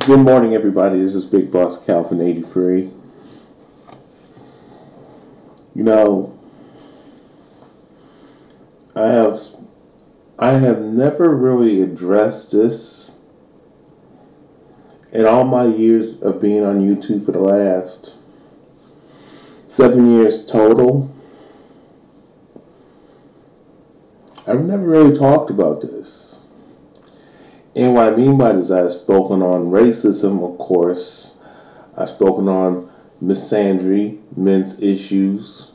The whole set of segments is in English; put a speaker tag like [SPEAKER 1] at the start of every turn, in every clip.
[SPEAKER 1] Good morning, everybody. This is Big Boss Calvin 83. You know, I have I have never really addressed this in all my years of being on YouTube for the last 7 years total. I've never really talked about this. And what I mean by this, I've spoken on racism, of course. I've spoken on misandry, men's issues,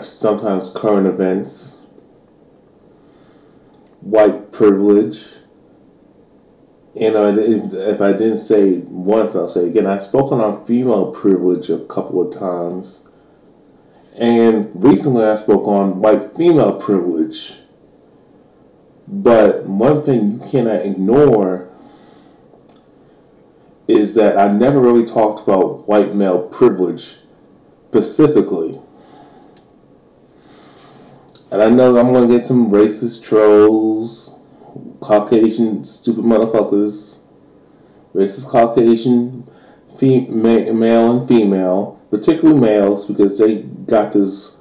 [SPEAKER 1] sometimes current events, white privilege. If I didn't say it once, I'll say it again. I've spoken on female privilege a couple of times. And recently I spoke on white female privilege. But one thing you cannot ignore is that I never really talked about white male privilege specifically. And I know I'm going to get some racist trolls, Caucasian stupid motherfuckers, racist Caucasian male and female, particularly males, because they got this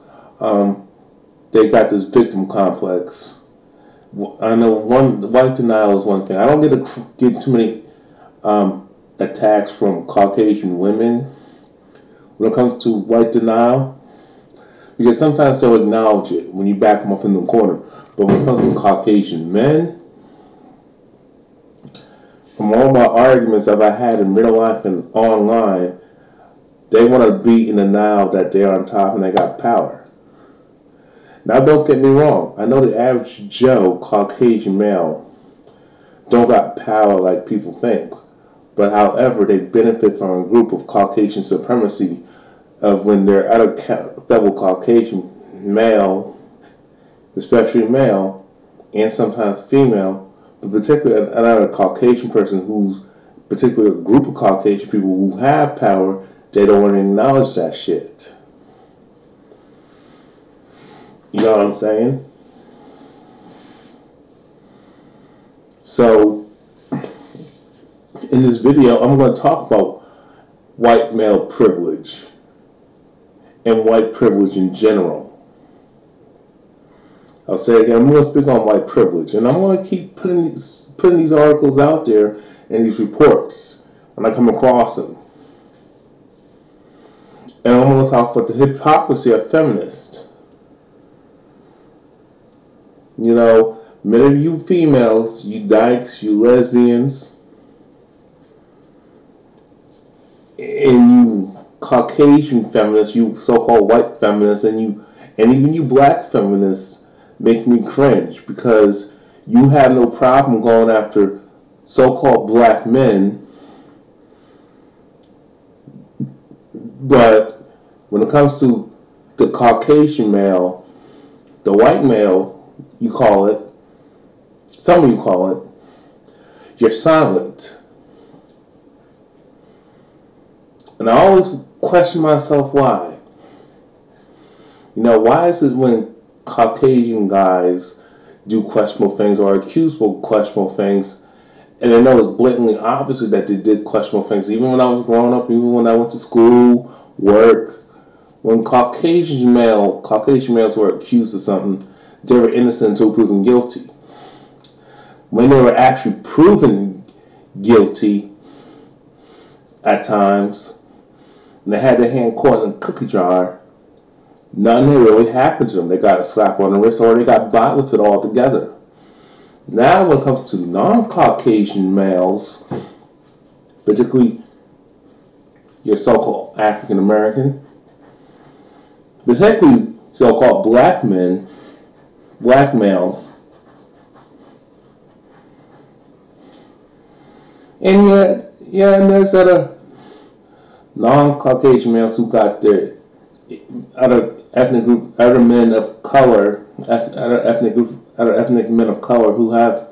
[SPEAKER 1] victim complex. I know white denial is one thing. I don't get too many attacks from Caucasian women when it comes to white denial, because sometimes they'll acknowledge it when you back them up in the corner. But when it comes to Caucasian men, from all my arguments that I've had in real life and online, they want to be in denial that they're on top and they got power. Now, don't get me wrong. I know the average Joe, Caucasian male, don't got power like people think. But however, they benefit from a group of Caucasian supremacy of when they're at a fellow Caucasian male, especially male, and sometimes female, but particularly another Caucasian person who's particularly a group of Caucasian people who have power, they don't want to acknowledge that shit. You know what I'm saying? So, in this video, I'm going to talk about white male privilege and white privilege in general. I'll say it again, I'm going to speak on white privilege, and I'm going to keep putting these articles out there and these reports when I come across them. And I'm going to talk about the hypocrisy of feminists. You know, many of you females, you dykes, you lesbians, and you Caucasian feminists, you so-called white feminists, and even you black feminists make me cringe, because you have no problem going after so-called black men, but when it comes to the Caucasian male, the white male, you call it, some of you call it, you're silent. And I always question myself why. You know, why is it when Caucasian guys do questionable things or accuse of questionable things, and I know it's blatantly obvious that they did questionable things, even when I was growing up, even when I went to school, work, when Caucasian males were accused of something, they were innocent until proven guilty. When they were actually proven guilty at times, and they had their hand caught in a cookie jar, nothing really happened to them. They got a slap on the wrist or they got bought with it altogether. Now when it comes to non-Caucasian males, particularly your so-called African American, particularly so-called black men, black males, and and there's other non-Caucasian males who got their other ethnic group, other men of color, other ethnic men of color who have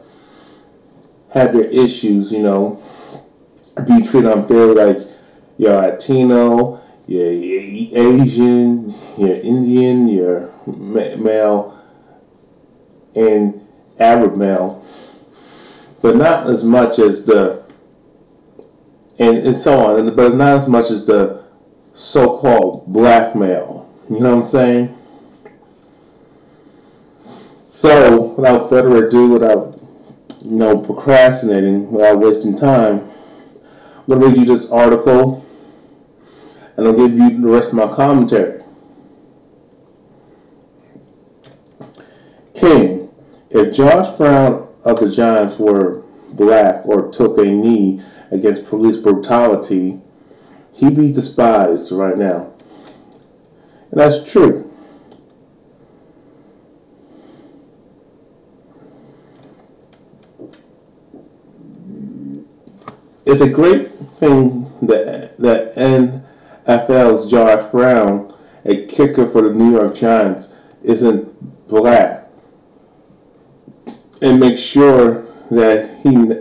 [SPEAKER 1] had their issues, be treated unfairly, like you're Latino, you're Asian, you're Indian, you're male, and Arab male. but not as much as and so on, but it's not as much as the so-called blackmail. You know what I'm saying? So, without further ado, without procrastinating, without wasting time, I'm going to read you this article, and I'll give you the rest of my commentary. King, if Josh Brown of the Giants were black or took a knee against police brutality, he'd be despised right now. And that's true. It's a great thing that NFL's Josh Brown, a kicker for the New York Giants, isn't black, and make sure that he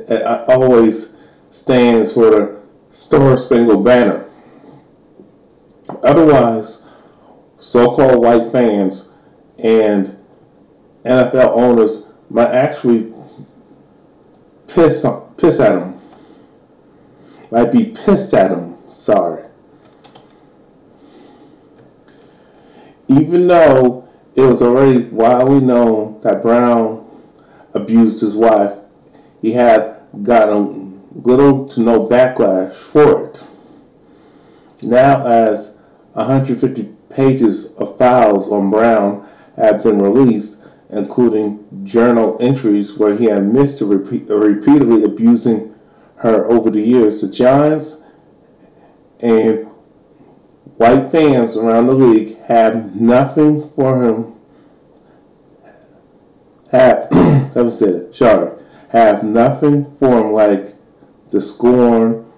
[SPEAKER 1] always stands for the Star-Spangled Banner. Otherwise, so-called white fans and NFL owners might actually piss at him. Might be pissed at him. Sorry. Even though it was already widely known that Brown abused his wife, he had gotten little to no backlash for it. Now, as 150 pages of files on Brown have been released, including journal entries where he admits to repeatedly abusing her over the years, the Giants and white fans around the league have nothing for him. Have nothing for him like the scorn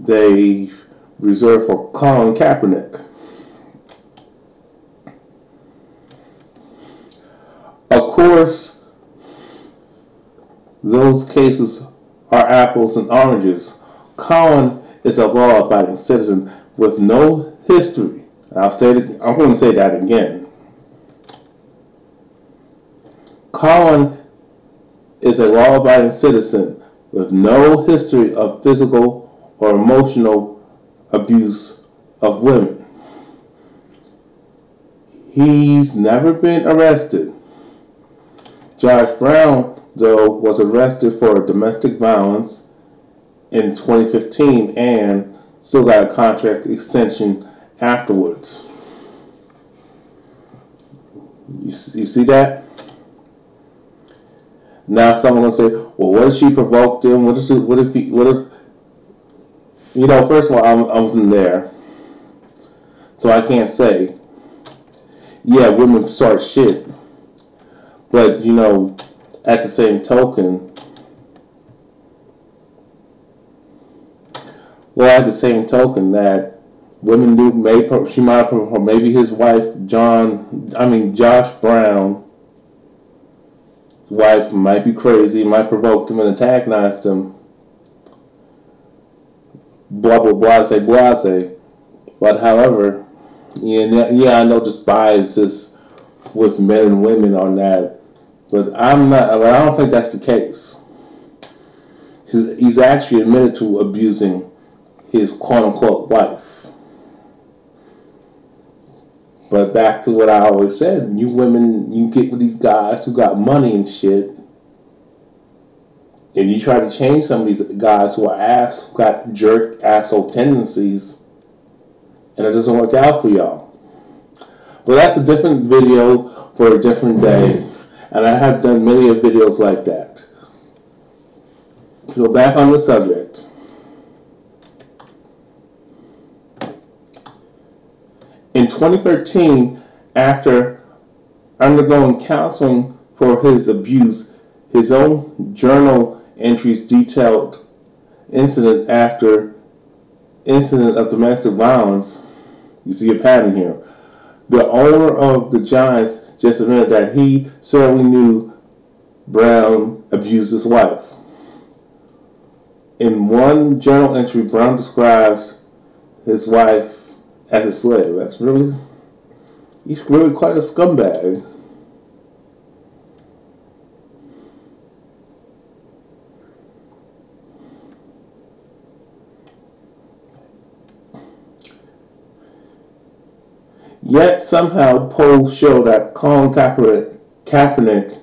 [SPEAKER 1] they reserved for Colin Kaepernick. Of course, those cases are apples and oranges. Colin is a law-abiding citizen with no history. I'm going to say that again. Colin is a law-abiding citizen with no history of physical or emotional abuse of women. He's never been arrested. Josh Brown, though, was arrested for domestic violence in 2015 and still got a contract extension afterwards. You see that? Now someone will say, well, what if she provoked him? What if, first of all, I wasn't there. So I can't say, yeah, women start shit. But, at the same token, that women do, maybe his wife, Josh Brown, wife might be crazy, might provoke him and antagonized him. Blah, blah, blase. But however, I know there's biases with men and women on that. But I don't think that's the case. He's actually admitted to abusing his quote-unquote wife. But back to what I always said, you women, you get with these guys who got money and shit, and you try to change some of these guys who got jerk asshole tendencies, and it doesn't work out for y'all. But that's a different video for a different day. And I have done many videos like that. So back on the subject. In 2013, after undergoing counseling for his abuse, his own journal entries detailed incident after incident of domestic violence. You see a pattern here. The owner of the Giants just admitted that he certainly knew Brown abused his wife. In one journal entry, Brown describes his wife as a slave. He's really quite a Yet somehow polls show that Colin Kaepernick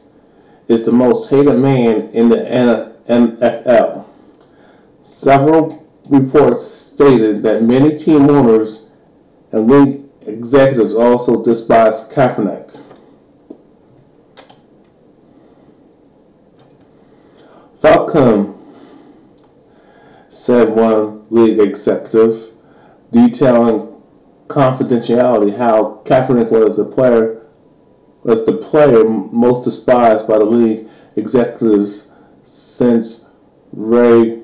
[SPEAKER 1] is the most hated man in the NFL. Several reports stated that many team owners and league executives also despise Kaepernick. Falcon, said one league executive, detailing confidentiality how Kaepernick was the player most despised by the league executives since Ray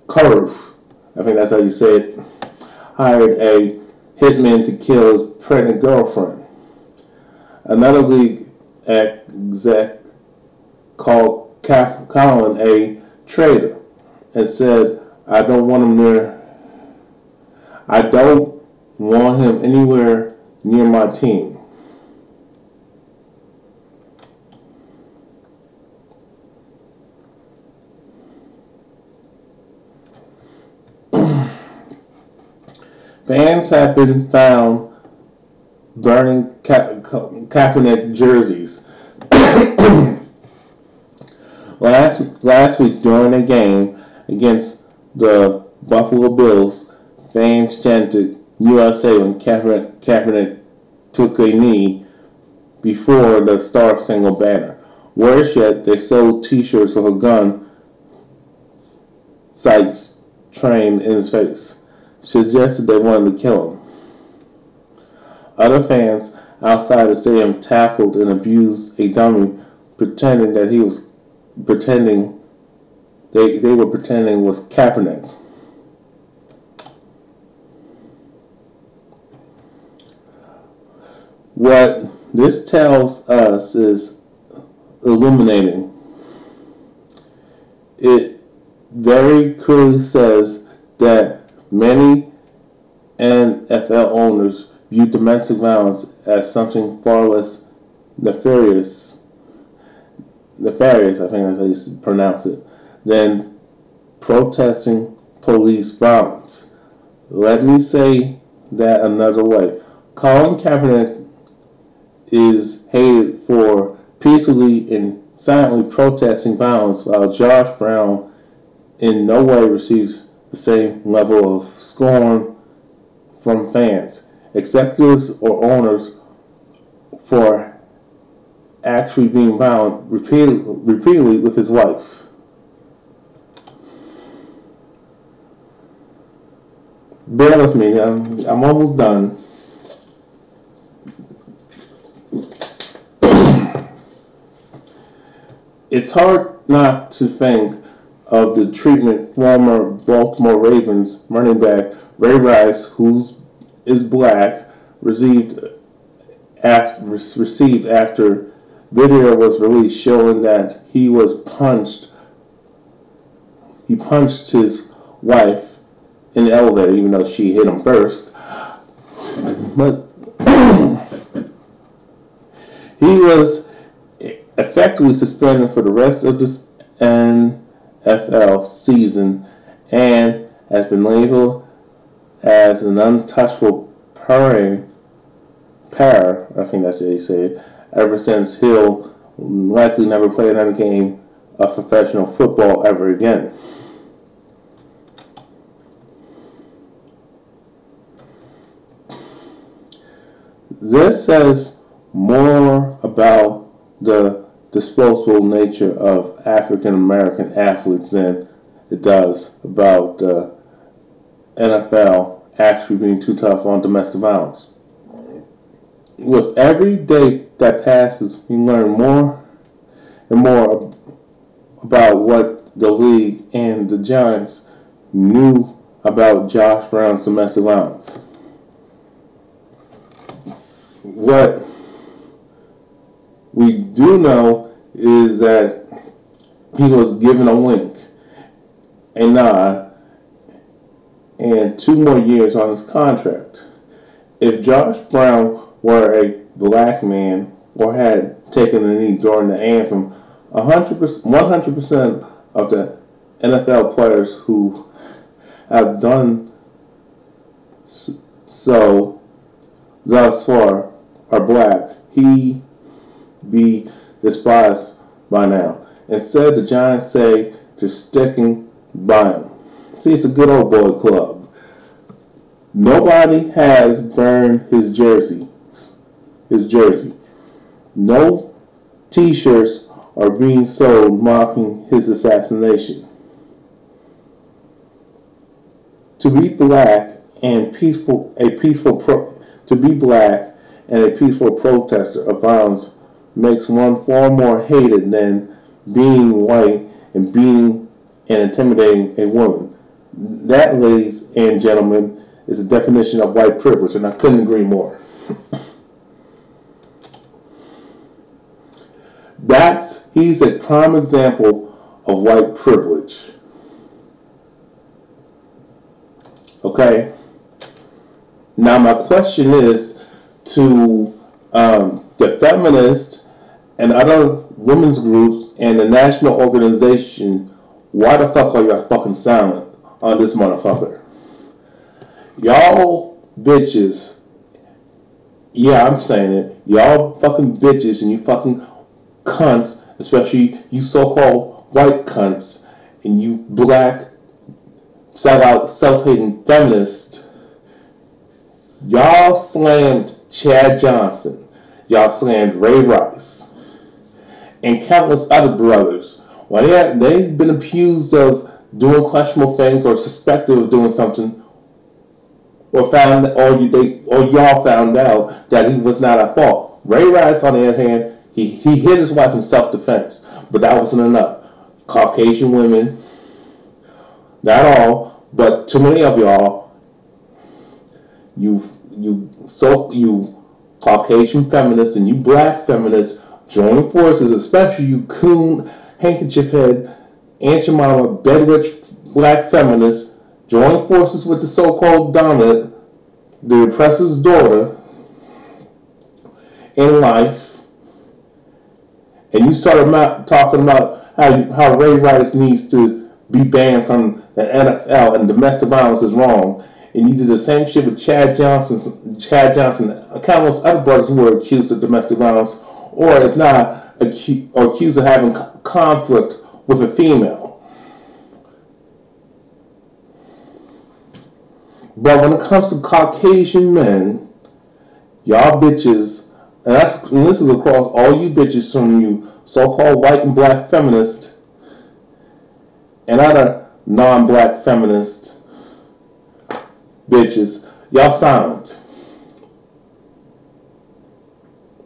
[SPEAKER 1] Curve, I think that's how you say it, hired a hitman to kill his pregnant girlfriend. Another league exec called Colin a traitor and said, I don't want him anywhere near my team. Fans have been found burning Kaepernick jerseys. Last week during a game against the Buffalo Bills, fans chanted USA when Kaepernick took a knee before the Star-Spangled Banner. Worse yet, they sold t-shirts with a gun sights trained in his face, suggested they wanted to kill him. Other fans outside the stadium tackled and abused a dummy, pretending they were pretending was Kaepernick. What this tells us is illuminating. It very clearly says that many NFL owners view domestic violence as something far less nefarious, I think that's how you pronounce it, than protesting police violence. Let me say that another way. Colin Kaepernick is hated for peacefully and silently protesting violence, while Josh Brown in no way receives the same level of scorn from fans, executives, or owners for actually being violent repeatedly with his wife. Bear with me, I'm almost done. It's hard not to think of the treatment former Baltimore Ravens running back Ray Rice, who is black, received after video was released showing that he punched his wife in the elevator, even though she hit him first. But he was effectively suspended for the rest of this NFL season and has been labeled as an untouchable pair, I think that's how you say it, ever since he'll likely never play another game of professional football ever again. This says more about the disposable nature of African American athletes than it does about the NFL actually being too tough on domestic violence. With every day that passes, we learn more and more about what the league and the Giants knew about Josh Brown's domestic violence. What we do know is that he was given a wink, a nod, and 2 more years on his contract. If Josh Brown were a black man or had taken a knee during the anthem, 100% of the NFL players who have done so thus far are black, he be despised by now. Instead, the Giants say they're sticking by him. See, it's a good old boy club. Nobody has burned his jersey. No t-shirts are being sold mocking his assassination. To be black and to be black and a peaceful protester of violence makes one far more hated than being white and beating and intimidating a woman. That, ladies and gentlemen, is the definition of white privilege, and I couldn't agree more. He's a prime example of white privilege. Okay? Now my question is to the feminists and other women's groups and the national organization, why the fuck are y'all fucking silent on this motherfucker? Y'all bitches, yeah, I'm saying it, y'all fucking bitches and you fucking cunts, especially you so-called white cunts and you black, self-out, self-hating feminists, y'all slammed Chad Johnson, y'all slammed Ray Rice, and countless other brothers. Well, they've been accused of doing questionable things or suspected of doing something, or y'all found out that he was not at fault. Ray Rice, on the other hand, he hit his wife in self-defense, but that wasn't enough. Caucasian women, not all, but too many of y'all, you Caucasian feminists and you black feminists joining forces, especially you coon, handkerchief head, Aunt your mama, bedrich black feminists, joining forces with the so-called dominant, the oppressor's daughter in life, and you started talking about how Ray Rice needs to be banned from the NFL and domestic violence is wrong. And you did the same shit with Chad Johnson, countless other brothers who were accused of domestic violence, or if not, accused of having conflict with a female. But when it comes to Caucasian men, y'all bitches, and this is across all you bitches from you so-called white and black feminists and other non-black feminists, bitches, y'all silent.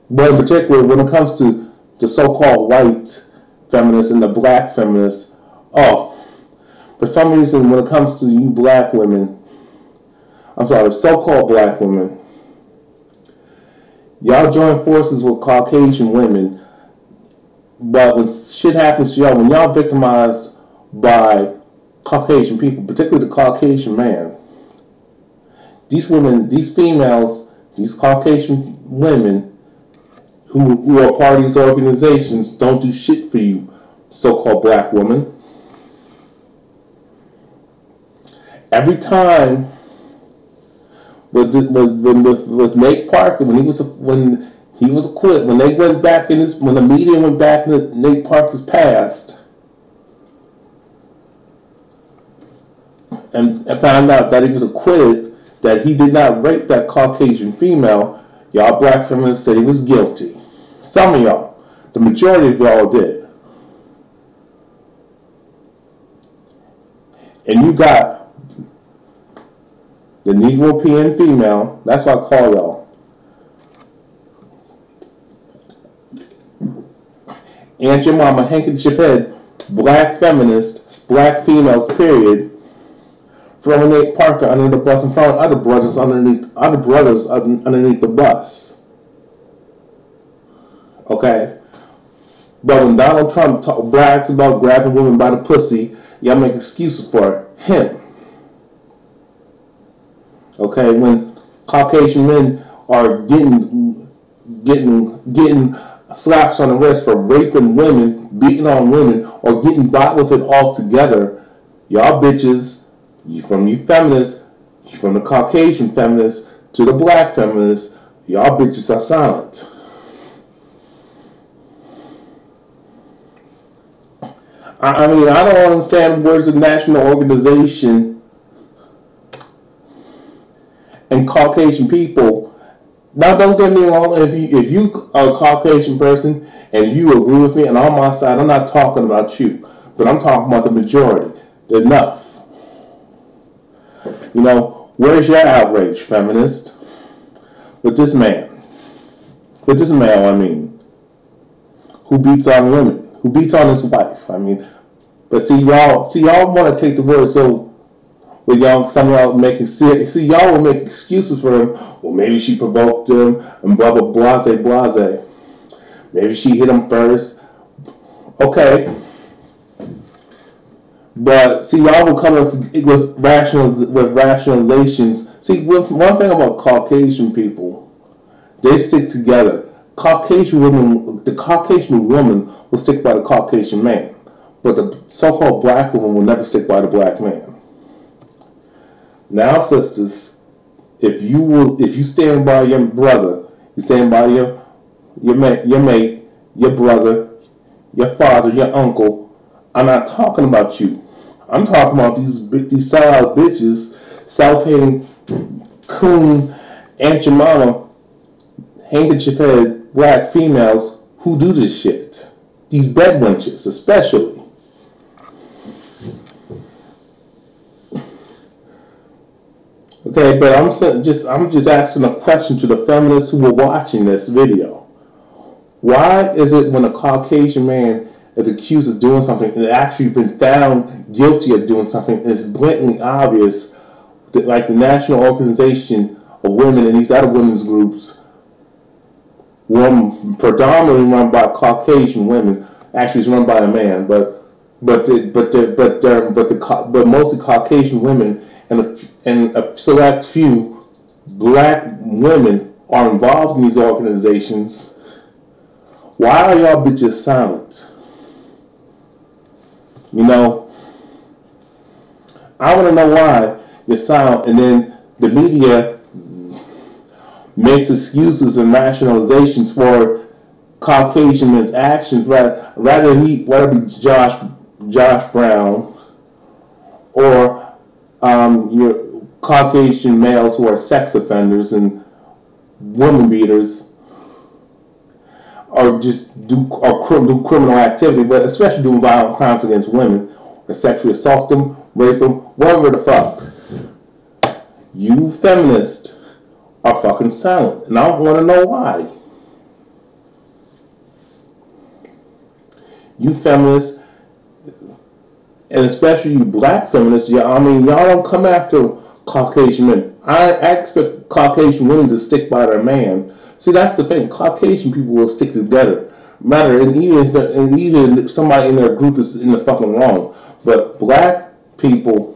[SPEAKER 1] But in particular, when it comes to the so-called white feminists and the black feminists, for some reason, when it comes to you black women, so-called black women, y'all join forces with Caucasian women, but when shit happens to y'all, when y'all victimized by Caucasian people, particularly the Caucasian man, these women, these females, these Caucasian women who are part of these organizations don't do shit for you, so-called black woman. Every time with Nate Parker, when he was acquitted, when the media went back into Nate Parker's past and found out that he was acquitted, that he did not rape that Caucasian female, y'all black feminists said he was guilty. Some of y'all, the majority of y'all did. And you got the Negro PN female, that's what I call y'all. Aunt your mama, handkerchief head, black feminist, black females, period, throwing Nate Parker under the bus and throwing other brothers underneath the bus. Okay? But when Donald Trump brags about grabbing women by the pussy, y'all make excuses for him. Okay? When Caucasian men are getting slaps on the wrist for raping women, beating on women, or getting bought with it altogether, y'all bitches, from you feminists, from the Caucasian feminists to the black feminists, Y'all bitches are silent. I mean, I don't understand where's the national organization and Caucasian people. Now, don't get me wrong. If you are a Caucasian person and you agree with me and on my side, I'm not talking about you, but I'm talking about the majority. Enough. You know, where's your outrage, feminist? With this man. With this man, I mean, who beats on women, who beats on his wife. I mean, but y'all want to take the word so with y'all, some of y'all making y'all will make excuses for him. Well, maybe she provoked him and blah blah blase blase. Maybe she hit him first. Okay. But see, y'all will come up with rationalizations. See, one thing about Caucasian people, they stick together. The Caucasian woman will stick by the Caucasian man, but the so-called black woman will never stick by the black man. Now, sisters, if you stand by your brother, you stand by your mate, your brother, your father, your uncle. I'm not talking about you. I'm talking about these sellout bitches, self-hating coon, Aunt your mama, handkerchief-head black females who do this shit. These bed wenches, especially. Okay, but I'm just asking a question to the feminists who are watching this video. Why is it when a Caucasian man is accused of doing something and actually been found guilty of doing something, and it's blatantly obvious that, like, the National Organization of Women and these other women's groups, predominantly run by Caucasian women, actually it's run by a man, but mostly Caucasian women and a select few black women are involved in these organizations. Why are y'all bitches silent? You know, I want to know why you're silent, and then the media makes excuses and rationalizations for Caucasian men's actions, rather it be Josh Brown or your Caucasian males who are sex offenders and woman beaters, or just do criminal activity, but especially doing violent crimes against women, or sexually assault them, rape them, whatever the fuck. You feminists are fucking silent, and I want to know why. You feminists, and especially you black feminists, y'all don't come after Caucasian men. I expect Caucasian women to stick by their man. See, that's the thing. Caucasian people will stick together. And even somebody in their group is in the fucking wrong. But black people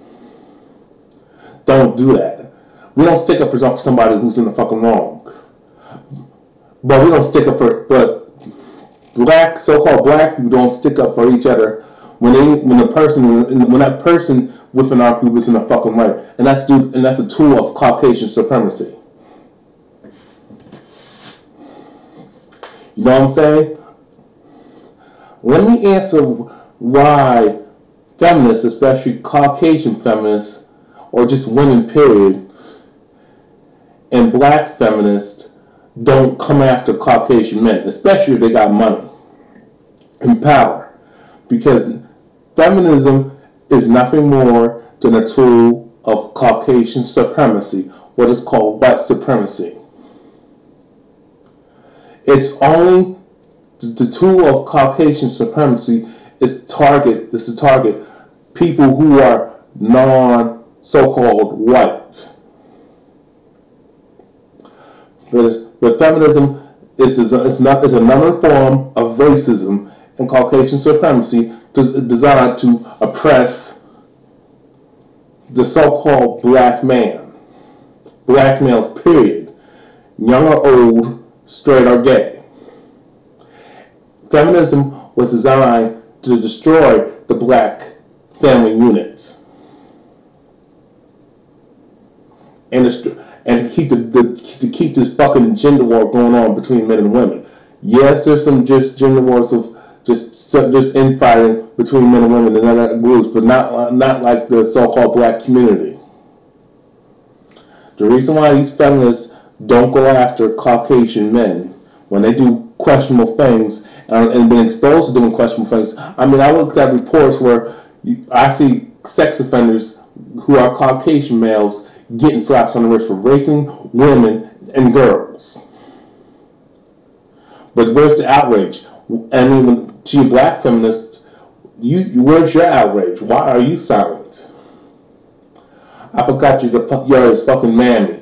[SPEAKER 1] don't do that. We don't stick up for somebody who's in the fucking wrong. But we don't stick up for, so-called black people don't stick up for each other when that person within our group is in the fucking right. And that's a tool of Caucasian supremacy. You know what I'm saying? Let me answer why feminists, especially Caucasian feminists, or just women period, and black feminists don't come after Caucasian men, especially if they got money and power. Because feminism is nothing more than a tool of Caucasian supremacy, what is called white supremacy. It's only the tool of Caucasian supremacy is to target people who are so-called white. But feminism is another form of racism and Caucasian supremacy designed to oppress the so-called black man. Black males, period. Young or old, straight or gay. Feminism was designed to destroy the black family unit. And and to keep this fucking gender war going on between men and women. Yes, there's some just gender wars of just infighting between men and women and other groups, but not like the so-called black community. The reason why these feminists don't go after Caucasian men when they do questionable things and been exposed to doing questionable things. I mean, I looked at reports where I see sex offenders who are Caucasian males getting slaps on the wrist for raping women and girls. But where's the outrage? I mean, to you black feminists, where's your outrage? Why are you silent? I forgot you're his fucking mammy.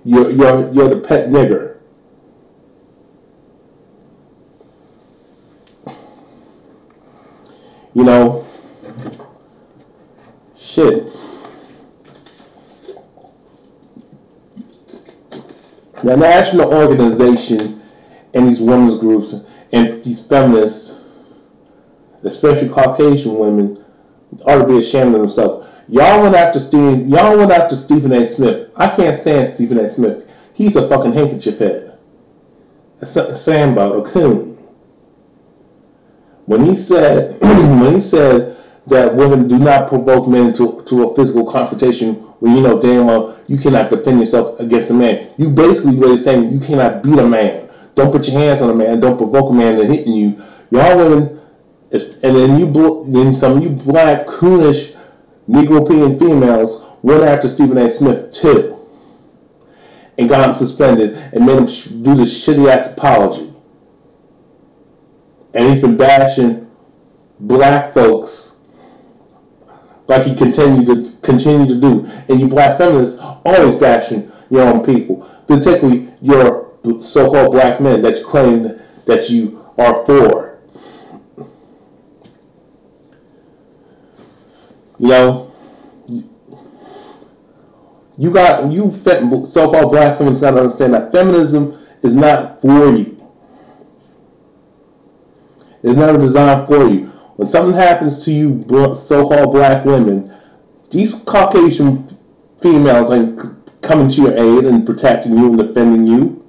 [SPEAKER 1] You're the pet nigger. You know, shit. The national organization and these women's groups and these feminists, especially Caucasian women, ought to be ashamed of themselves. Y'all went after Stephen A. Smith. I can't stand Stephen A. Smith. He's a fucking handkerchief head. A Sambo, a coon. When he said that women do not provoke men to a physical confrontation when you know damn well you cannot defend yourself against a man, you basically really saying you cannot beat a man. Don't put your hands on a man. Don't provoke a man to hitting you. Y'all women, and then some of you black, coonish, Negro-European females went after Stephen A. Smith too, and got him suspended and made him do this shitty ass apology. And he's been bashing black folks like he continue to do. And you black feminists always bashing your own people, particularly your so-called black men that you claim that you are for. You know, you so-called black feminists got to understand that feminism is not for you. It's never designed for you. When something happens to you so-called black women, these Caucasian females ain't coming to your aid and protecting you and defending you.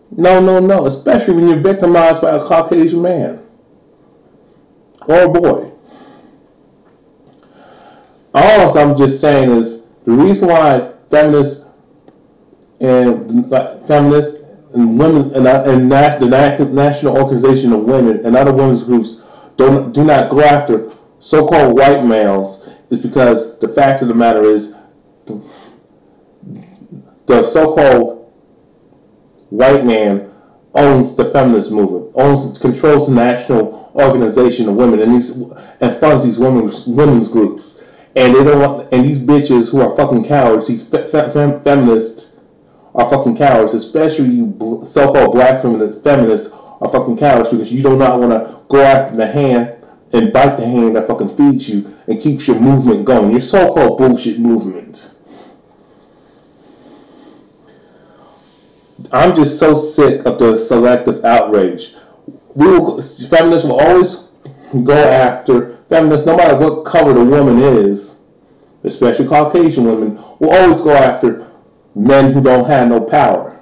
[SPEAKER 1] No. Especially when you're victimized by a Caucasian man or a boy. All I'm just saying is the reason why feminists and women and the National Organization of Women and other women's groups do not go after so-called white males is because the fact of the matter is the so-called white man owns the feminist movement, controls the National Organization of Women, and funds these women's groups, and they don't want, and these bitches who are fucking cowards, these feminists are fucking cowards, especially you so-called black feminists are fucking cowards because you do not want to go after the hand and bite the hand that fucking feeds you and keeps your movement going, your so-called bullshit movement. I'm just so sick of the selective outrage. Feminists will always go after, feminists, no matter what color the woman is, especially Caucasian women, will always go after men who don't have no power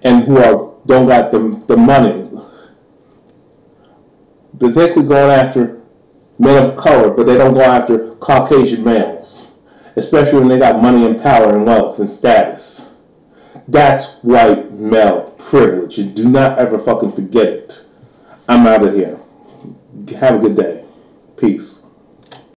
[SPEAKER 1] and who don't got the money. Particularly going after men of color, but they don't go after Caucasian males, especially when they got money and power and wealth and status. That's white male privilege, and do not ever fucking forget it. I'm out of here. Have a good day. Peace.